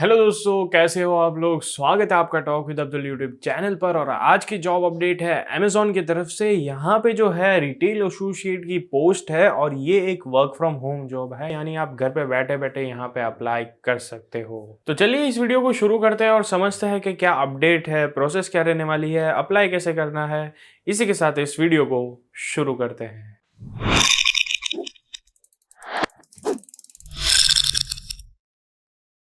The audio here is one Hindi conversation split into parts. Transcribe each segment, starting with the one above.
हेलो दोस्तों, कैसे हो आप लोग। स्वागत है आपका talk with Abdul YouTube channel पर। और आज की जॉब अपडेट है अमेजॉन की तरफ से। यहाँ पे जो है रिटेल एसोसिएट की पोस्ट है और ये एक वर्क फ्रॉम होम जॉब है, यानी आप घर पे बैठे बैठे यहाँ पे अप्लाई कर सकते हो। तो चलिए इस वीडियो को शुरू करते हैं और समझते हैं कि क्या अपडेट है, प्रोसेस क्या रहने वाली है, अप्लाई कैसे करना है। इसी के साथ इस वीडियो को शुरू करते हैं।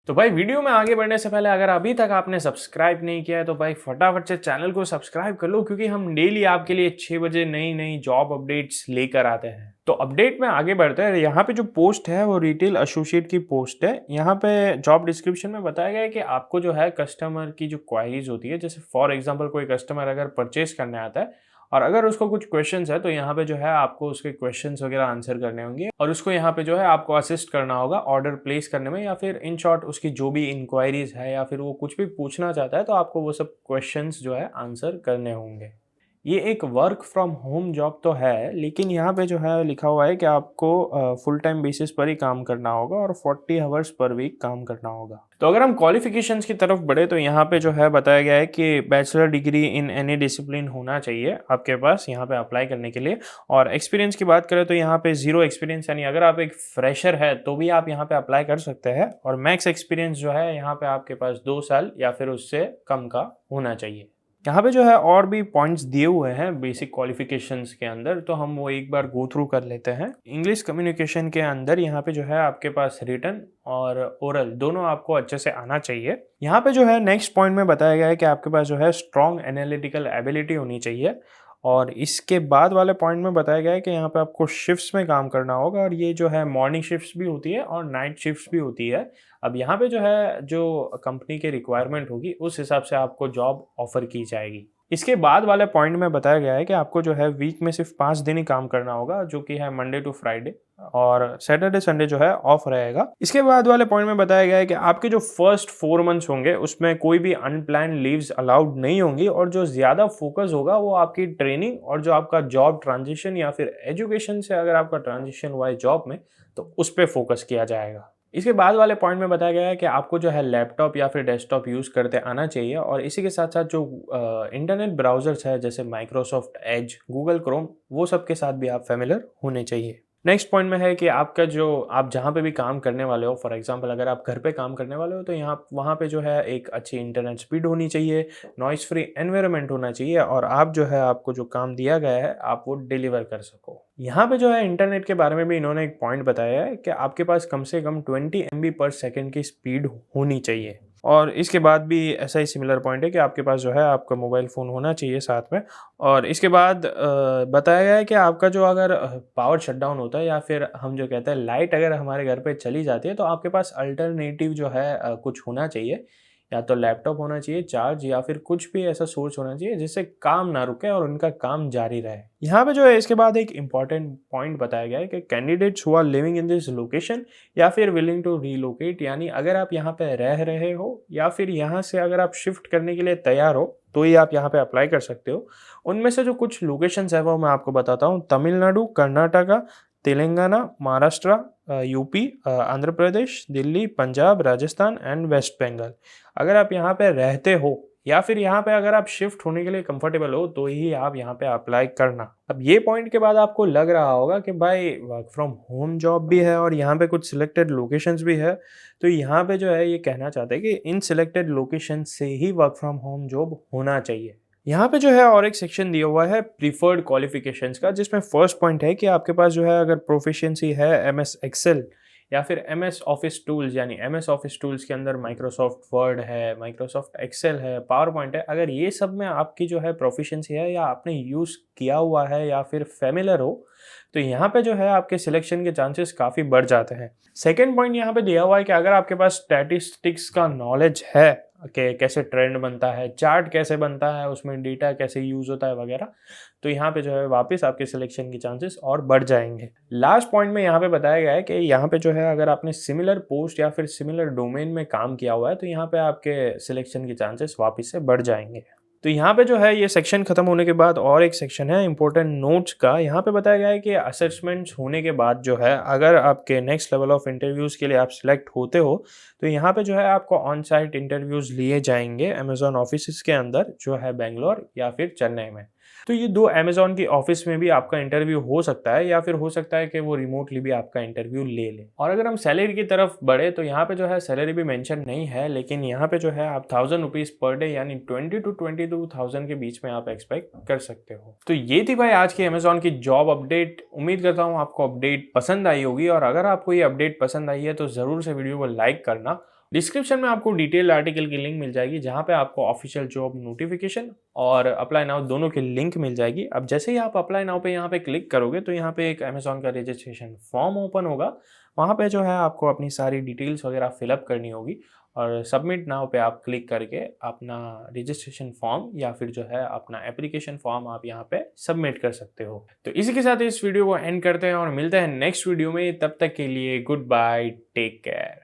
तो भाई वीडियो में आगे बढ़ने से पहले अगर अभी तक आपने सब्सक्राइब नहीं किया है तो भाई फटाफट से चैनल को सब्सक्राइब कर लो, क्योंकि हम डेली आपके लिए 6 बजे नई नई जॉब अपडेट्स लेकर आते हैं। तो अपडेट में आगे बढ़ते हैं। यहाँ पे जो पोस्ट है वो रिटेल एसोसिएट की पोस्ट है। यहाँ पे जॉब डिस्क्रिप्शन में बताया गया है कि आपको जो है कस्टमर की जो क्वायरीज होती है, जैसे फॉर एग्जाम्पल कोई कस्टमर अगर परचेज करने आता है और अगर उसको कुछ क्वेश्चंस है तो यहाँ पे जो है आपको उसके क्वेश्चंस वगैरह आंसर करने होंगे और उसको यहाँ पे जो है आपको असिस्ट करना होगा ऑर्डर प्लेस करने में, या फिर इन शॉर्ट उसकी जो भी इंक्वायरीज है या फिर वो कुछ भी पूछना चाहता है तो आपको वो सब क्वेश्चंस जो है आंसर करने होंगे। ये एक वर्क फ्रॉम होम जॉब तो है, लेकिन यहाँ पे जो है लिखा हुआ है कि आपको फुल टाइम बेसिस पर ही काम करना होगा और 40 आवर्स पर वीक काम करना होगा। तो अगर हम क्वालिफिकेशंस की तरफ बढ़े तो यहाँ पे जो है बताया गया है कि bachelor degree in any discipline होना चाहिए आपके पास यहाँ पे अप्लाई करने के लिए। और एक्सपीरियंस की बात करें तो यहाँ पे 0 एक्सपीरियंस, यानी अगर आप एक फ्रेशर है तो भी आप यहाँ पे अप्लाई कर सकते हैं। और मैक्स एक्सपीरियंस जो है यहाँ पे आपके पास 2 साल या फिर उससे कम का होना चाहिए। यहाँ पे जो है और भी पॉइंट्स दिए हुए हैं बेसिक क्वालिफिकेशंस के अंदर, तो हम वो एक बार गो थ्रू कर लेते हैं। इंग्लिश कम्युनिकेशन के अंदर यहाँ पे जो है आपके पास रिटन और ओरल दोनों आपको अच्छे से आना चाहिए। यहाँ पे जो है नेक्स्ट पॉइंट में बताया गया है कि आपके पास जो है स्ट्रॉन्ग एनालिटिकल एबिलिटी होनी चाहिए। और इसके बाद वाले पॉइंट में बताया गया है कि यहाँ पे आपको शिफ्ट्स में काम करना होगा, और ये जो है मॉर्निंग शिफ्ट्स भी होती है और नाइट शिफ्ट्स भी होती है। अब यहाँ पे जो है जो कंपनी की रिक्वायरमेंट होगी उस हिसाब से आपको जॉब ऑफर की जाएगी। इसके बाद वाले पॉइंट में बताया गया है कि आपको जो है वीक में सिर्फ 5 दिन ही काम करना होगा, जो कि है मंडे टू फ्राइडे, और सैटरडे संडे जो है ऑफ रहेगा। इसके बाद वाले पॉइंट में बताया गया है कि आपके जो फर्स्ट 4 मंथ्स होंगे उसमें कोई भी अनप्लान्ड लीव्स अलाउड नहीं होंगी, और जो ज़्यादा फोकस होगा वो आपकी ट्रेनिंग और जो आपका जॉब ट्रांजिशन या फिर एजुकेशन से अगर आपका ट्रांजिशन हुआ है जॉब में तो उस पर फोकस किया जाएगा। इसके बाद वाले पॉइंट में बताया गया है कि आपको जो है लैपटॉप या फिर डेस्कटॉप यूज़ करते आना चाहिए, और इसी के साथ साथ जो इंटरनेट ब्राउजर्स है जैसे माइक्रोसॉफ्ट एज, गूगल क्रोम, वो सब के साथ भी आप फेमिलियर होने चाहिए। नेक्स्ट पॉइंट में है कि आपका जो आप जहाँ पे भी काम करने वाले हो, फॉर एग्जांपल अगर आप घर पे काम करने वाले हो तो यहाँ वहाँ पे जो है एक अच्छी इंटरनेट स्पीड होनी चाहिए, नॉइस फ्री एनवायरनमेंट होना चाहिए, और आप जो है आपको जो काम दिया गया है आप वो डिलीवर कर सको। यहाँ पे जो है इंटरनेट के बारे में भी इन्होंने एक पॉइंट बताया है कि आपके पास कम से कम 20 MB पर सेकेंड की स्पीड होनी चाहिए। और इसके बाद भी ऐसा ही सिमिलर पॉइंट है कि आपके पास जो है आपका मोबाइल फ़ोन होना चाहिए साथ में। और इसके बाद बताया गया है कि आपका जो अगर पावर शटडाउन होता है या फिर हम जो कहते हैं लाइट अगर हमारे घर पे चली जाती है तो आपके पास अल्टरनेटिव जो है कुछ होना चाहिए, या तो लैपटॉप होना चाहिए चार्ज, या फिर कुछ भी ऐसा सोर्स होना चाहिए जिससे काम ना रुके और उनका काम जारी रहे। यहाँ पे जो है इसके बाद एक इम्पॉर्टेंट पॉइंट बताया गया है कि candidates who are living in this location या फिर विलिंग टू रीलोकेट, यानी अगर आप यहाँ पे रह रहे हो या फिर यहाँ से अगर आप शिफ्ट करने के लिए तैयार हो तो ही आप यहाँ पे अप्लाई कर सकते हो। उनमें से जो कुछ लोकेशंस है वो मैं आपको बताता हूँ। Tamil Nadu, Karnataka, Telangana, Maharashtra, UP, Andhra Pradesh, Delhi, Punjab, Rajasthan and West Bengal. अगर आप यहाँ पे रहते हो या फिर यहाँ पे अगर आप शिफ्ट होने के लिए कंफर्टेबल हो तो ही आप यहाँ पे अप्लाई करना। अब ये पॉइंट के बाद आपको लग रहा होगा कि भाई वर्क फ्रॉम होम जॉब भी है और यहाँ पे कुछ सिलेक्टेड लोकेशंस भी है, तो यहाँ पे जो है ये कहना चाहते हैं कि इन सिलेक्टेड लोकेशन से ही वर्क फ्रॉम होम जॉब होना चाहिए। यहाँ पे जो है और एक सेक्शन दिया हुआ है प्रीफर्ड क्वालिफिकेशंस का, जिसमें फर्स्ट पॉइंट है कि आपके पास जो है अगर प्रोफिशिएंसी है MS एक्सेल या फिर MS ऑफिस टूल्स, यानी MS ऑफिस टूल्स के अंदर माइक्रोसॉफ्ट वर्ड है, माइक्रोसॉफ्ट एक्सेल है, पावर पॉइंट है, अगर ये सब में आपकी जो है प्रोफिशिएंसी है या आपने यूज़ किया हुआ है या फिर फेमिलियर हो तो यहाँ पे जो है आपके सिलेक्शन के चांसेस काफ़ी बढ़ जाते हैं। सेकेंड पॉइंट यहाँ पे दिया हुआ है कि अगर आपके पास स्टैटिस्टिक्स का नॉलेज है कि कैसे ट्रेंड बनता है, चार्ट कैसे बनता है, उसमें डेटा कैसे यूज़ होता है वगैरह, तो यहाँ पे जो है वापस आपके सिलेक्शन के चांसेस और बढ़ जाएंगे। लास्ट पॉइंट में यहाँ पे बताया गया है कि यहाँ पे जो है अगर आपने सिमिलर पोस्ट या फिर सिमिलर डोमेन में काम किया हुआ है तो यहाँ पे आपके सिलेक्शन के चांसेस वापस से बढ़ जाएंगे। तो यहाँ पे जो है ये सेक्शन खत्म होने के बाद और एक सेक्शन है इंपॉर्टेंट नोट्स का। यहाँ पे बताया गया है कि असेसमेंट्स होने के बाद जो है अगर आपके नेक्स्ट लेवल ऑफ इंटरव्यूज़ के लिए आप सिलेक्ट होते हो तो यहाँ पे जो है आपको ऑन साइट इंटरव्यूज़ लिए जाएंगे अमेज़ॉन ऑफिस के अंदर जो है बेंगलोर या फिर चेन्नई में। तो ये 2 अमेज़न की ऑफ़िस में भी आपका इंटरव्यू हो सकता है या फिर हो सकता है कि वो रिमोटली भी आपका इंटरव्यू ले लें। और अगर हम सैलरी की तरफ बढ़े तो यहाँ पे जो है सैलरी भी मेंशन नहीं है, लेकिन यहाँ पे जो है आप 1000 रुपीज़ पर डे यानी 20 to 22,000 के बीच में आप एक्सपेक्ट कर सकते हो। तो ये थी भाई आज की अमेज़न की जॉब अपडेट। उम्मीद करता हूँ आपको अपडेट पसंद आई होगी, और अगर आपको ये अपडेट पसंद आई है तो ज़रूर से वीडियो को लाइक करना। डिस्क्रिप्शन में आपको डिटेल आर्टिकल की लिंक मिल जाएगी जहाँ पे आपको ऑफिशियल जॉब नोटिफिकेशन और अप्लाई नाउ दोनों की लिंक मिल जाएगी। अब जैसे ही आप अप्लाई नाउ पे यहाँ पे क्लिक करोगे तो यहाँ पे एक अमेज़न का रजिस्ट्रेशन फॉर्म ओपन होगा। वहाँ पे जो है आपको अपनी सारी डिटेल्स वगैरह फिलअप करनी होगी और सबमिट नाउ पे आप क्लिक करके अपना रजिस्ट्रेशन फॉर्म या फिर जो है अपना एप्लीकेशन फॉर्म आप यहाँ पे सबमिट कर सकते हो। तो इसी के साथ इस वीडियो को एंड करते हैं और मिलते हैं नेक्स्ट वीडियो में। तब तक के लिए गुड बाय, टेक केयर।